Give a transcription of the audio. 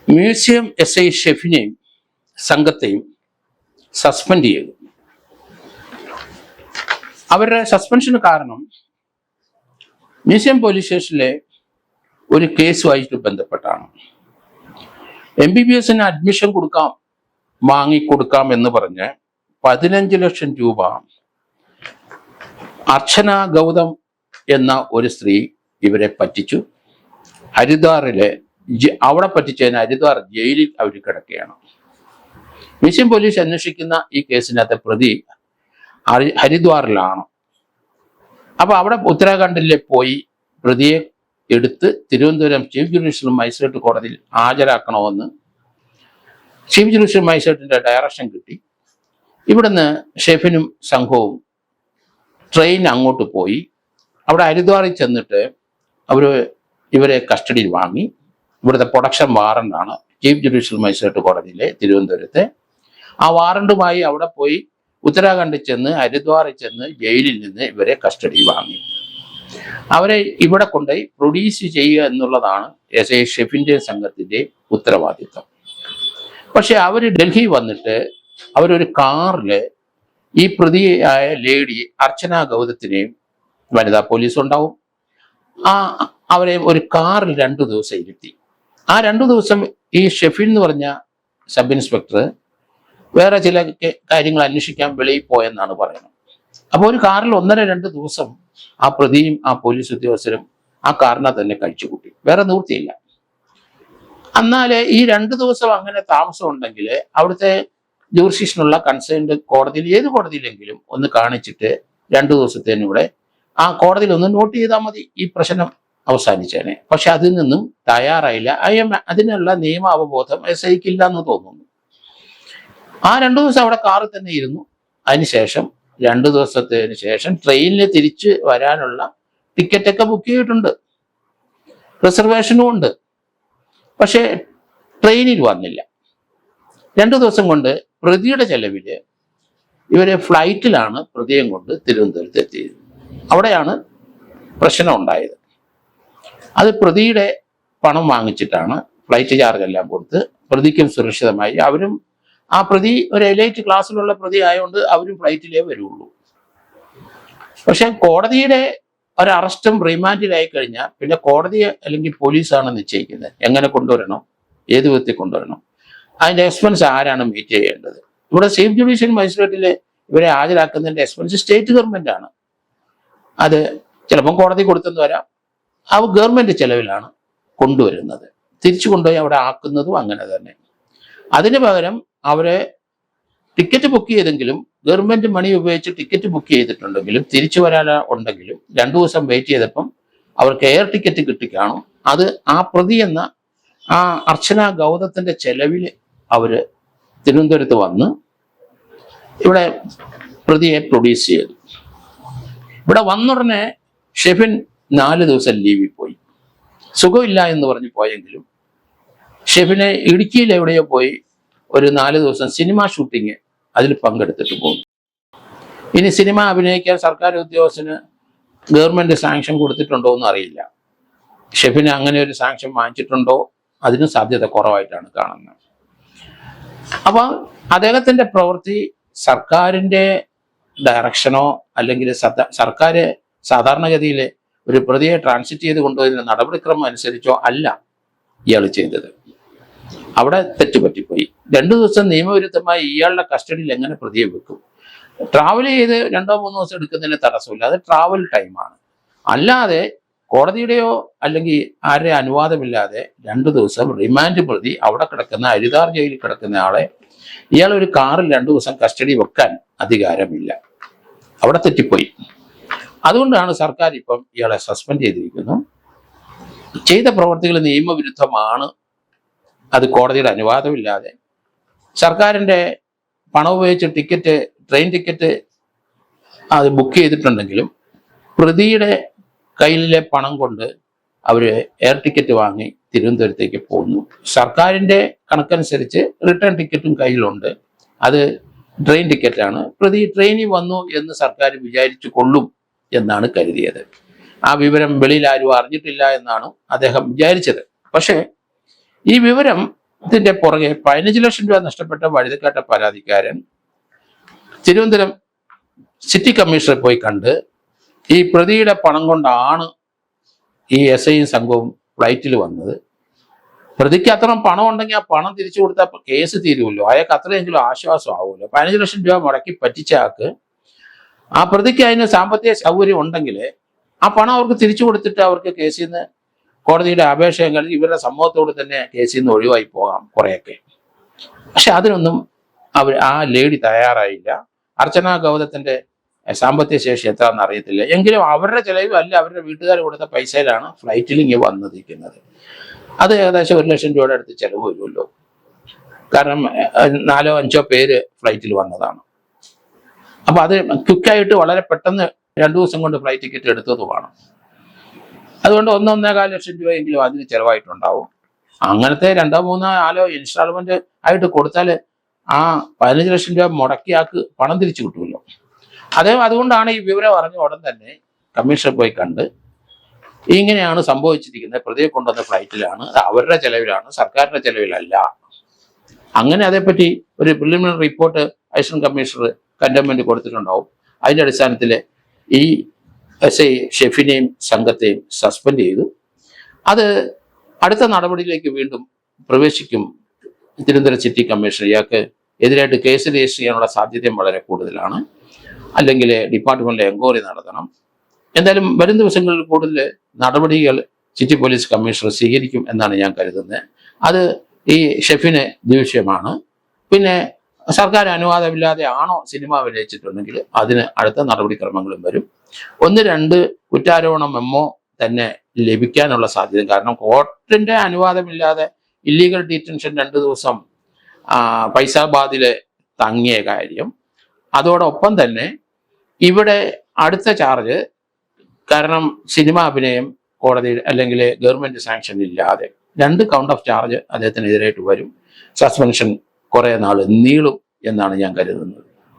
Museum SI ഷെഫിനെയും സംഘത്തെയും suspend ചെയ്തു. അവരുടെ സസ്പെൻഷന് കാരണം മ്യൂസിയം പോലീസ് സ്റ്റേഷനിലെ ഒരു കേസുമായിട്ട് ബന്ധപ്പെട്ടാണ്. MBBSന് അഡ്മിഷൻ വാങ്ങിക്കൊടുക്കാം എന്ന് പറഞ്ഞ് 15 ലക്ഷം രൂപ അർച്ചന ഗൗതം എന്ന ഒരു സ്ത്രീ ഇവരെ പറ്റിച്ചു. ഹരിദ്വാറിലെ അവിടെ പറ്റിച്ചതിന് ഹരിദ്വാർ ജയിലിൽ അവർ കിടക്കുകയാണ്. മ്യൂസിയം പോലീസ് അന്വേഷിക്കുന്ന ഈ കേസിനകത്തെ പ്രതി ഹരിദ്വാറിലാണ്. അപ്പൊ അവിടെ ഉത്തരാഖണ്ഡിലെ പോയി പ്രതിയെ എടുത്ത് തിരുവനന്തപുരം ചീഫ് ജുഡീഷ്യൽ മജിസ്ട്രേറ്റ് കോടതിയിൽ ഹാജരാക്കണമെന്ന് ചീഫ് ജുഡീഷ്യൽ മജിസ്ട്രേറ്റിന്റെ ഡയറക്ഷൻ കിട്ടി. ഇവിടുന്ന് ഷെഫിനും സംഘവും ട്രെയിൻ അങ്ങോട്ട് പോയി. അവിടെ ഹരിദ്വാറിൽ ചെന്നിട്ട് ഇവരെ കസ്റ്റഡിയിൽ വാങ്ങി. ഇവിടുത്തെ പ്രൊഡക്ഷൻ വാറണ്ടാണ് ചീഫ് ജുഡീഷ്യൽ മജിസ്ട്രേറ്റ് കോടതിയിലെ തിരുവനന്തപുരത്തെ. ആ വാറണ്ടുമായി അവിടെ പോയി ഉത്തരാഖണ്ഡിൽ ചെന്ന് ഹരിദ്വാറിൽ ചെന്ന് ജയിലിൽ നിന്ന് ഇവരെ കസ്റ്റഡിയിൽ വാങ്ങി. അവരെ ഇവിടെ കൊണ്ടുപോയി പ്രൊഡ്യൂസ് ചെയ്യുക എന്നുള്ളതാണ് SI ഷെഫിന്റെ സംഘത്തിന്റെ ഉത്തരവാദിത്വം. പക്ഷെ അവർ ഡൽഹി വന്നിട്ട് അവരൊരു കാറില് ഈ പ്രതിയായ ലേഡി അർച്ചന ഗൗതത്തിനെയും, വനിതാ പോലീസ് ഉണ്ടാവും, അവരെ ഒരു കാറിൽ 2 ദിവസം ഇരുത്തി. ആ 2 ദിവസം ഈ ഷെഫിൻ എന്ന് പറഞ്ഞ സബ് ഇൻസ്പെക്ടർ വേറെ ചില കാര്യങ്ങൾ അന്വേഷിക്കാൻ വെളിയിൽ പോയെന്നാണ് പറയുന്നത്. അപ്പോൾ ഒരു കാറിൽ 1.5-2 ദിവസം ആ പ്രതിയും ആ പോലീസ് ഉദ്യോഗസ്ഥരും ആ കാറിനെ തന്നെ കഴിച്ചുകൂട്ടി. വേറെ നിവൃത്തിയില്ല. എന്നാല് ഈ 2 ദിവസം അങ്ങനെ താമസം ഉണ്ടെങ്കിൽ അവിടുത്തെ ജൂറിസ്ഡിക്ഷനുള്ള കൺസേൺഡ് കോടതിയിൽ, ഏത് കോടതിയിലെങ്കിലും ഒന്ന് കാണിച്ചിട്ട് 2 ദിവസത്തേനൂടെ ആ കോടതിയിൽ ഒന്ന് നോട്ട് ചെയ്താൽ മതി, ഈ പ്രശ്നം അവസാനിച്ചേനെ. പക്ഷെ അതിൽ നിന്നും തയ്യാറായില്ല. അതിനുള്ള നിയമ അവബോധം SIക്ക് ഇല്ല എന്ന് തോന്നുന്നു. ആ 2 ദിവസം അവിടെ കാറിൽ തന്നെ ഇരുന്നു. അതിനുശേഷം 2 ദിവസത്തിന് ശേഷം ട്രെയിനിൽ തിരിച്ച് വരാനുള്ള ടിക്കറ്റൊക്കെ ബുക്ക് ചെയ്തിട്ടുണ്ട്, റിസർവേഷനും ഉണ്ട്. പക്ഷെ ട്രെയിനിൽ വന്നില്ല. 2 ദിവസം കൊണ്ട് പ്രതിയുടെ ചെലവില് ഇവരെ ഫ്ലൈറ്റിലാണ് പ്രതിയും കൊണ്ട് തിരുവനന്തപുരത്ത് എത്തിയത്. അവിടെയാണ് പ്രശ്നം ഉണ്ടായത്. അത് പ്രതിയുടെ പണം വാങ്ങിച്ചിട്ടാണ്, ഫ്ലൈറ്റ് ചാർജ് എല്ലാം കൊടുത്ത് പ്രതിക്കും സുരക്ഷിതമായി. ആ പ്രതി ഒരു എലൈറ്റ് ക്ലാസ്സിലുള്ള പ്രതി ആയതുകൊണ്ട് അവരും ഫ്ലൈറ്റിലേ വരുള്ളൂ. പക്ഷെ കോടതിയുടെ ഒരു അറസ്റ്റും റിമാൻഡിലായി കഴിഞ്ഞാൽ പിന്നെ കോടതി അല്ലെങ്കിൽ പോലീസാണ് നിശ്ചയിക്കുന്നത് എങ്ങനെ കൊണ്ടുവരണം, ഏത് വിധത്തിൽ കൊണ്ടുവരണം, അതിന്റെ എക്സ്പെൻസ് ആരാണ് മീറ്റ് ചെയ്യേണ്ടത്. ഇവിടെ ചീഫ് ജുഡീഷ്യൽ മജിസ്ട്രേറ്റിൽ ഇവരെ ഹാജരാക്കുന്നതിന്റെ എക്സ്പെൻസ് സ്റ്റേറ്റ് ഗവൺമെന്റ് ആണ്. അത് ചിലപ്പം കോടതി കൊടുത്തെന്ന് വരാം. ആ ഗവൺമെന്റ് ചെലവിലാണ് കൊണ്ടുവരുന്നത്. തിരിച്ചു കൊണ്ടുപോയി അവിടെ ആക്കുന്നതും അങ്ങനെ തന്നെ. അതിന് പകരം അവരെ ടിക്കറ്റ് ബുക്ക് ചെയ്തെങ്കിലും, ഗവൺമെന്റ് മണി ഉപയോഗിച്ച് ടിക്കറ്റ് ബുക്ക് ചെയ്തിട്ടുണ്ടെങ്കിലും തിരിച്ചു വരാൻ ഉണ്ടെങ്കിലും 2 ദിവസം വെയിറ്റ് ചെയ്തപ്പം അവർക്ക് എയർ ടിക്കറ്റ് കിട്ടിക്കാണും. അത് ആ പ്രതി എന്ന ആ അർച്ചന ഗൗതത്തിന്റെ ചെലവിൽ അവര് തിരുവനന്തപുരത്ത് വന്ന് ഇവിടെ പ്രതിയെ പ്രൊഡ്യൂസ് ചെയ്തു. ഇവിടെ വന്നുടനെ ഷെഫിൻ 4 ദിവസം ലീവിൽ പോയി. സുഖമില്ല എന്ന് പറഞ്ഞ് പോയെങ്കിലും ഷെഫിനെ ഇടുക്കിയിൽ എവിടെയോ പോയി ഒരു 4 ദിവസം സിനിമ ഷൂട്ടിങ് അതിൽ പങ്കെടുത്തിട്ട് പോകും. ഇനി സിനിമ അഭിനയിക്കാൻ സർക്കാർ ഉദ്യോഗസ്ഥന് ഗവൺമെന്റ് സാങ്ഷൻ കൊടുത്തിട്ടുണ്ടോ എന്ന് അറിയില്ല. ഷെഫിന് അങ്ങനെ ഒരു സാങ്ഷൻ വാങ്ങിച്ചിട്ടുണ്ടോ, അതിനും സാധ്യത കുറവായിട്ടാണ് കാണുന്നത്. അപ്പൊ അദ്ദേഹത്തിന്റെ പ്രവൃത്തി സർക്കാരിന്റെ ഡയറക്ഷനോ അല്ലെങ്കിൽ സർക്കാർ സാധാരണഗതിയിൽ ഒരു പ്രതിയെ ട്രാൻസിറ്റ് ചെയ്ത് കൊണ്ടുവരുന്ന നടപടിക്രമം അനുസരിച്ചോ അല്ല ഇയാൾ ചെയ്തത്. അവിടെ തെറ്റുപറ്റിപ്പോയി. 2 ദിവസം നിയമവിരുദ്ധമായി ഇയാളുടെ കസ്റ്റഡിയിൽ എങ്ങനെ പ്രതിയെ വെക്കും? ട്രാവൽ ചെയ്ത് 2-3 ദിവസം എടുക്കുന്നതിന് തടസ്സമില്ല, അത് ട്രാവൽ ടൈമാണ്. അല്ലാതെ കോടതിയുടെയോ അല്ലെങ്കിൽ ആരുടെ അനുവാദമില്ലാതെ 2 ദിവസം റിമാൻഡ് പ്രതി അവിടെ കിടക്കുന്ന ഹരിദ്വാർ ജയിലിൽ കിടക്കുന്ന ആളെ ഇയാൾ ഒരു കാറിൽ 2 ദിവസം കസ്റ്റഡി വെക്കാൻ അധികാരമില്ല. അവിടെ തെറ്റിപ്പോയി. അതുകൊണ്ടാണ് സർക്കാർ ഇപ്പം ഇയാളെ സസ്പെൻഡ് ചെയ്തിരിക്കുന്നു. ചെയ്ത പ്രവർത്തികൾ നിയമവിരുദ്ധമാണ്. അത് കോടതിയുടെ അനുവാദമില്ലാതെ സർക്കാരിൻ്റെ പണം ഉപയോഗിച്ച് ട്രെയിൻ ടിക്കറ്റ് അത് ബുക്ക് ചെയ്തിട്ടുണ്ടെങ്കിലും പ്രതിയുടെ കയ്യിലെ പണം കൊണ്ട് അവർ എയർ ടിക്കറ്റ് വാങ്ങി തിരുവനന്തപുരത്തേക്ക് പോകുന്നു. സർക്കാരിൻ്റെ കണക്കനുസരിച്ച് റിട്ടേൺ ടിക്കറ്റും കയ്യിലുണ്ട്, അത് ട്രെയിൻ ടിക്കറ്റാണ്. പ്രതി ട്രെയിനിൽ വന്നു എന്ന് സർക്കാർ വിചാരിച്ചു കൊള്ളും എന്നാണ് കരുതിയത്. ആ വിവരം വെളിയിൽ ആരും അറിഞ്ഞിട്ടില്ല എന്നാണ് അദ്ദേഹം വിചാരിച്ചത്. പക്ഷേ ഈ വിവരം ഇതിന്റെ പുറകെ 15 ലക്ഷം രൂപ നഷ്ടപ്പെട്ട വഴുതക്കാട്ട പരാതിക്കാരൻ തിരുവനന്തപുരം സിറ്റി കമ്മീഷണറെ പോയി കണ്ട് ഈ പ്രതിയുടെ പണം കൊണ്ടാണ് ഈ SIയും സംഘവും ഫ്ലൈറ്റിൽ വന്നത്. പ്രതിക്ക് അത്രയും പണം ഉണ്ടെങ്കിൽ ആ പണം തിരിച്ചു കൊടുത്താൽ കേസ് തീരുമല്ലോ, അയാൾക്ക് അത്രയെങ്കിലും ആശ്വാസം ആവുമല്ലോ. 15 ലക്ഷം രൂപ മുടക്കി പറ്റിച്ച ആൾക്ക് ആ പ്രതിക്ക് അതിന് സാമ്പത്തിക സൗകര്യം ഉണ്ടെങ്കിൽ ആ പണം അവർക്ക് തിരിച്ചു കൊടുത്തിട്ട് അവർക്ക് കേസിൽ നിന്ന് കോടതിയുടെ അപേക്ഷയും കഴിഞ്ഞ് ഇവരുടെ സമ്മതത്തോട് തന്നെ കേസിൽ നിന്ന് ഒഴിവായി പോകാം കുറേയൊക്കെ. പക്ഷെ അതിനൊന്നും ആ ലേഡി തയ്യാറായില്ല. അർച്ചന ഗൗതത്തിന്റെ സാമ്പത്തിക ശേഷി എത്രയാണെന്ന് അറിയത്തില്ല, എങ്കിലും അവരുടെ ചെലവ് അല്ല അവരുടെ വീട്ടുകാർ കൊടുത്ത പൈസയിലാണ് ഫ്ലൈറ്റിൽ ഇങ്ങനെ വന്നിരിക്കുന്നത്. അത് ഏകദേശം 1 ലക്ഷം രൂപയുടെ അടുത്ത് ചെലവ് വരുമല്ലോ. കാരണം 4-5 പേര് ഫ്ലൈറ്റിൽ വന്നതാണ്. അപ്പൊ അത് ക്വിക്കായിട്ട് വളരെ പെട്ടെന്ന് 2 ദിവസം കൊണ്ട് ഫ്ലൈറ്റ് ടിക്കറ്റ് എടുത്തതുമാണ്. അതുകൊണ്ട് 1-1.25 ലക്ഷം രൂപയെങ്കിലും അതിന് ചെലവായിട്ടുണ്ടാവും. അങ്ങനത്തെ 2-3-4 ഇൻസ്റ്റാൾമെന്റ് ആയിട്ട് കൊടുത്താൽ ആ 15 ലക്ഷം രൂപ മുടക്കിയാൾക്ക് പണം തിരിച്ചു കിട്ടുമല്ലോ. അതുകൊണ്ടാണ് ഈ വിവരം അറിഞ്ഞ ഉടൻ തന്നെ കമ്മീഷണർ പോയി കണ്ട് ഇങ്ങനെയാണ് സംഭവിച്ചിരിക്കുന്നത്, പ്രതിയെ കൊണ്ടുവന്ന ഫ്ലൈറ്റിലാണ്, അവരുടെ ചെലവിലാണ്, സർക്കാരിന്റെ ചെലവിലല്ല. അങ്ങനെ അതേപ്പറ്റി ഒരു പ്രിലിമിനറി റിപ്പോർട്ട് അഡീഷണൽ കമ്മീഷണർ കണ്ടംമെന്റ് കൊടുത്തിട്ടുണ്ടാവും. അതിന്റെ അടിസ്ഥാനത്തിൽ ഈ SI ഷെഫിനെയും സംഘത്തെയും സസ്പെൻഡ് ചെയ്തു. അത് അടുത്ത നടപടിയിലേക്ക് വീണ്ടും പ്രവേശിക്കും. തിരുവനന്തപുരം സിറ്റി കമ്മീഷണർ ഇയാൾക്ക് എതിരായിട്ട് കേസ് രജിസ്റ്റർ ചെയ്യാനുള്ള സാധ്യതയും വളരെ കൂടുതലാണ്. അല്ലെങ്കിൽ ഡിപ്പാർട്ട്മെന്റിൽ എൻക്വയറി നടത്തണം. എന്തായാലും വരും ദിവസങ്ങളിൽ കൂടുതൽ നടപടികൾ സിറ്റി പോലീസ് കമ്മീഷണർ സ്വീകരിക്കും എന്നാണ് ഞാൻ കരുതുന്നത്. അത് ഈ ഷെഫിന് ദൂഷ്യമാണ്. പിന്നെ സർക്കാർ അനുവാദമില്ലാതെ ആണോ സിനിമ അഭിനയിച്ചിട്ടുണ്ടെങ്കിൽ അതിന് അടുത്ത നടപടിക്രമങ്ങളും വരും. 1-2 കുറ്റാരോപണ മെമ്മോ തന്നെ ലഭിക്കാനുള്ള സാധ്യത. കാരണം കോർട്ടിന്റെ അനുവാദമില്ലാതെ ഇല്ലീഗൽ ഡീറ്റൻഷൻ 2 ദിവസം ഫൈസാബാദില് തങ്ങിയ കാര്യം, അതോടൊപ്പം തന്നെ ഇവിടെ അടുത്ത ചാർജ്, കാരണം സിനിമ അഭിനയം കോടതി അല്ലെങ്കിൽ ഗവൺമെന്റ് സാങ്ഷൻ ഇല്ലാതെ 2 കൗണ്ട് ഓഫ് ചാർജ് അദ്ദേഹത്തിനെതിരായിട്ട് വരും. സസ്പെൻഷൻ കുറെ നാൾ നീളും എന്നാണ് ഞാൻ കരുതുന്നത്.